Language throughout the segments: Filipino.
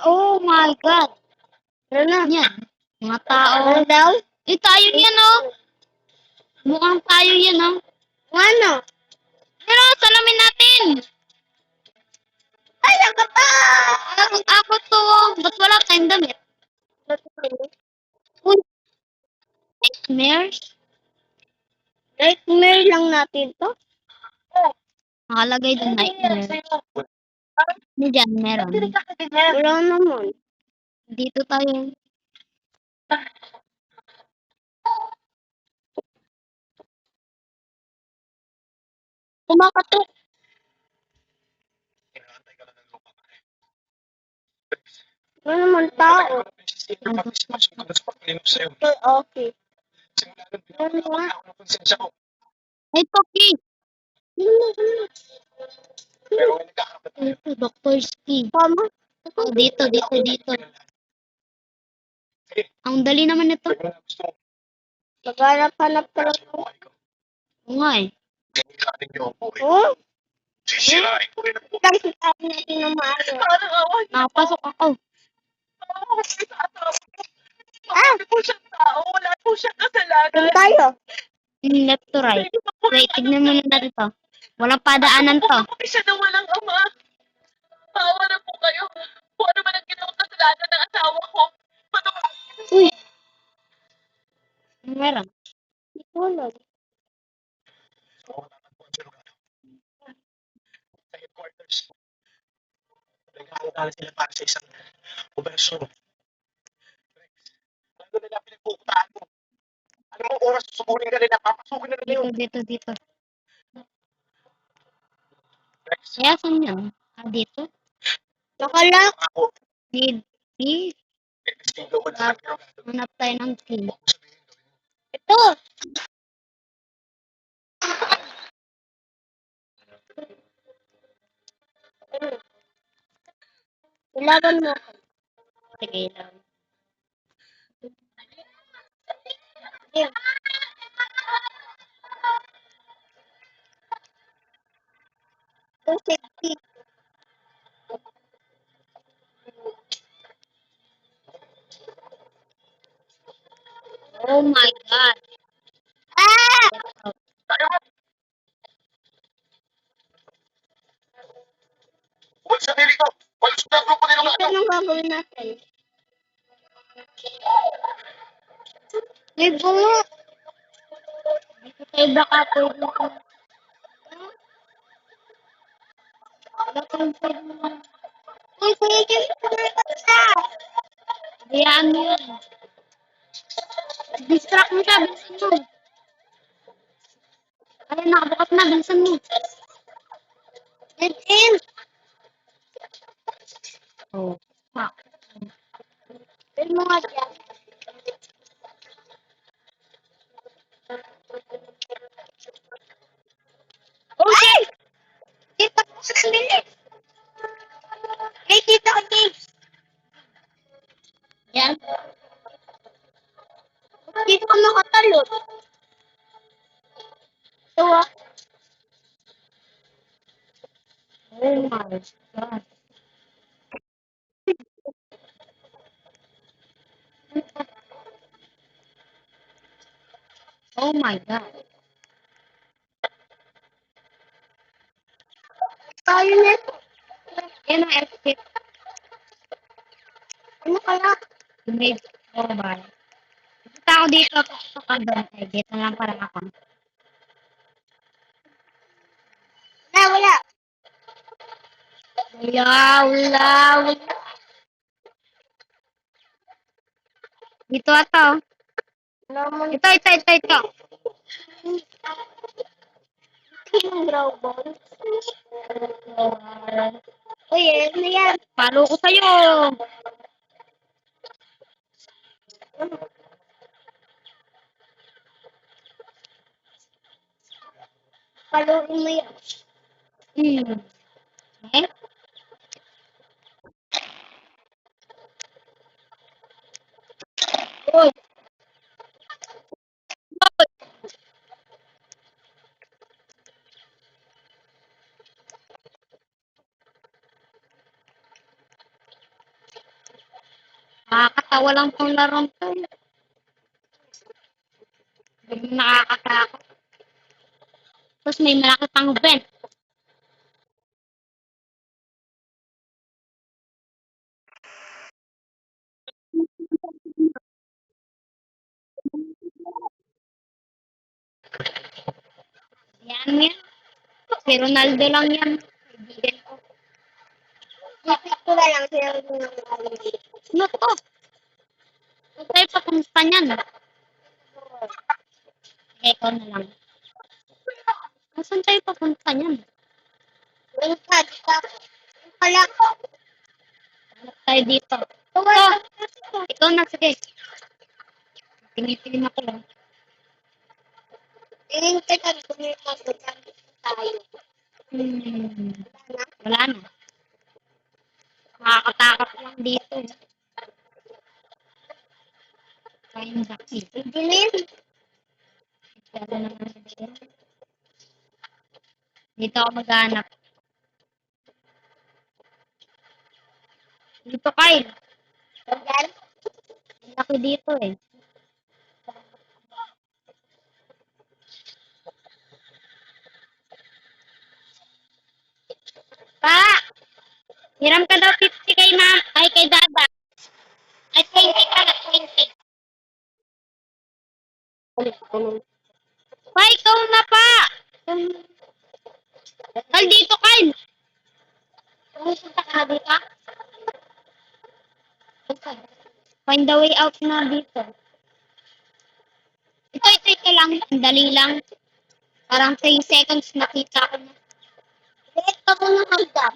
Oh my God. Ano na? Yan. Mga tao. Ano daw? Eh, tayo yan, oh. Mukhang tayo yan, oh. Ano? Pero, salamin natin. Ay, ako pa! Ako to. Ba't wala tayong damit? Uy, Nightmares? nightmare lang natin to. Nakalagay doon nightmares. Ano dyan? Meron. Wala naman. Dito tayo. Kumakatok. Wala naman tao. Okay. Ano nga? Ay, Toki. Ito, Dr. Ski. Tama. Oh, dito. Ang dali naman ito. Maghanap-hanap ka lang. Oo nga eh. Oh? Lang sitahin natin ng maayos. Nakapasok ako. Wala po siyang kasalanan. Tayo. Left to right. Wait, tignan muna natin to. Walang padaanan to. Siya na walang ama. Bawa na po kayo. Kung ano man ang ginawang kasalanan ng asawa ko. Uy, Meron. tulog. Nag-aalala sila para sa isang operasyon. Ano nila pinagpupuntahan mo? Ano mo oras susubunin ka nila? Papasukin na nila yun. Dito. Rex, Kaya saan yan? Dito? Nakalak. ako, Di. investigo ko na pero Hanap tayo ng key. huwag mo sabihin gawin mo. Ito. Ilaban mo. Sige lang. Ayan. Ito, safety. Oh my God. Ah! Huwag sabihin dito! Huwag sa grupo nila Ito ano! nang gagawin natin. May bungo. Dito tayo baka pwede ko. Wala kang pwede mo. Uy, kuya, dyan pumunta siya. Hayaan mo yun. Distract mo siya. Bilisan mo. Ayun, nakabukas na. Bilisan mo. Dead end. Oh. Fuck. Dahil mo nga dyan. Ay! Kita ko sa bilis. Hey, kita ko, Dave. Yan. Dito ka makatalot. Ito ah. Oh my God. Oh my God. Tayo nito. Yan ang exit. Ano kaya? Image mobile. Punta ako dito. Sa kandang. Ay, dito lang pala ako. Wala. Wala. Dito ata. Oh. Wala mo Ito. yung draw ball. Uy, ano yan? Palo ko sa'yo. Paluin mo yan. Eh? Uy, Nakakatawa lang tong larong to. Hindi nakakatakot. Tapos may malaki pang vent. Yan yan. Si Ronaldo lang yan. Kaibigan ko. Ipit ko na lang sila ng mga Ano to? Huwag tayo papunta niyan. Ikaw na lang. Saan tayo papunta niyan? Wala ka, di ka. Wala ko. Hanap tayo dito. Wala Ikaw na, sige. Tingin-tingin ako lang. tingin ka na gumipas tayo. Wala na. Nakakatakot lang dito. Find the key. Dilim. Wala naman dito. Dito ako maghanap. Dito, Kyle. Yan. Laki dito eh. Pa! Hiram ka daw 50 kay ma'am. Ay, kay dada. Ay, 20 ka na, 20. Pa, ikaw na pa! Kyle, dito, Kyle! Pumunta ka na dito? Find the way out na dito. Ito lang. Ang dali lang. Parang 3 seconds nakita ko na. Wait ka muna hagdan.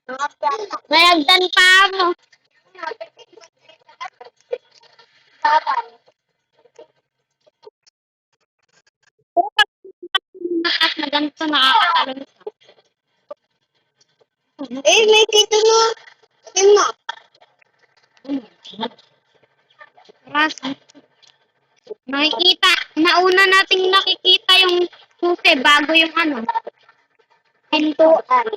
Mga plata. May hagdan pa mo. Saban. Nakas na ganito nakakatalon ka. May dito no. Tingnan mo. Ras, nakikita. Nauna nating nakikita yung susi bago yung ano. Pintuan.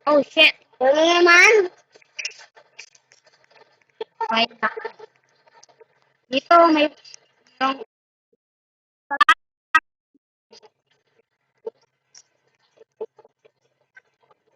Oh shit. Ano naman? Wait na. Dito may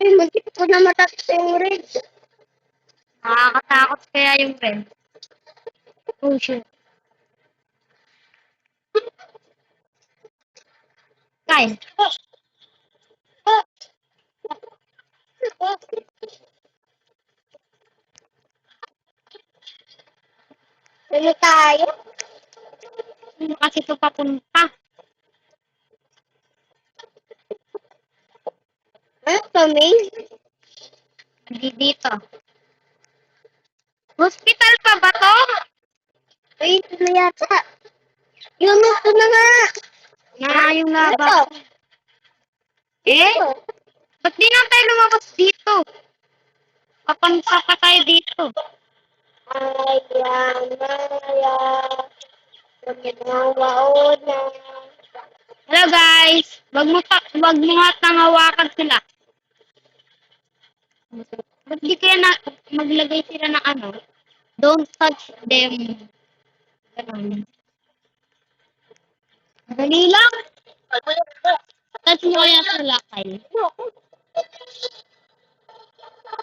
yung Magkita ko na matapos yung red. nakakatakot kaya yung friend. Oh shit. Kyle. Ano tayo? Sino kasi ito papunta? Ano kami? Hindi dito. Hospital pa ba to? Ay, ito na yata. Yun, ito na nga. Na yung Ito. laba. Eh? Ba't di na tayo lumabas dito? Papunta pa tayo dito. Ayan, ayan. Nagmawaon na. Hello guys. Wag mo nga tangawakan sila. Ba't di kaya na maglagay sila ng ano? Don't touch them. Ganun. Dali lang. Touch mo kaya sila, Kyle.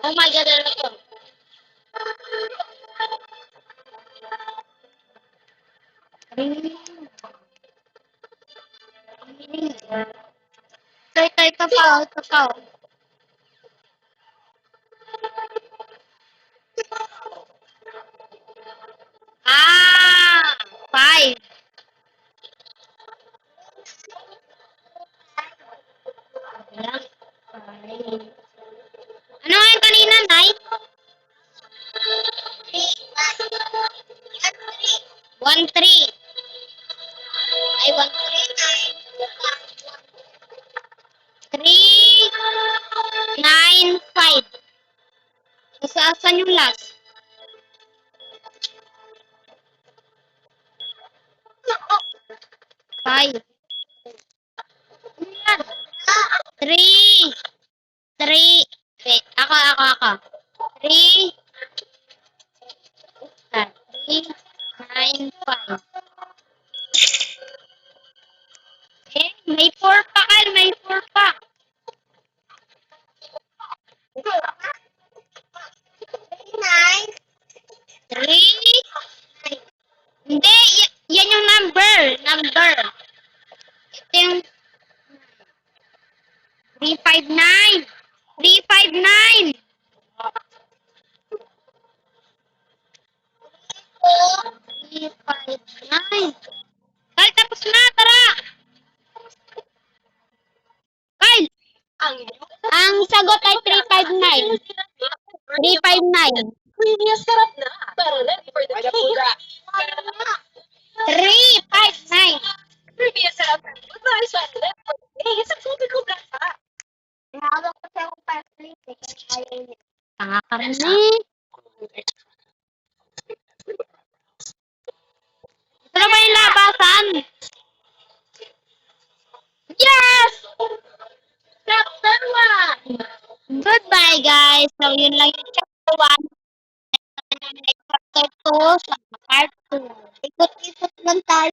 Oh my God, ano to? Ito pa. Ah! 5. Lang. 5. Ano nga yung kanina, Nay? 1-3. Ay, 3-9-5. Asan yung last? Five. Ano yan? 3. 3. Wait. Ako. 3, 9, 5. Eh, may 4 pa, Kyle. May 4 pa. 9. 3. Hindi, yan yung number. Ito yung 359. 359. 359. Kyle, tapos na. Tara. Kyle, ang sagot ay 359. 359. Previous sarap na. Pero ready for the Ay, king. napuga. 359. Previous sarap na. Goodbye, Charlotte. For the king. Sa tubig ko na ka. Hawak ko sa akong paslit. Ayaw niya. Tanga ka rin Ito na ba yung labasan? Yes! Chapter 1! Goodbye, guys. So, yun lang yung chapter 1. Chapter 2 sa part 2. Ikot-ikot lang tayo.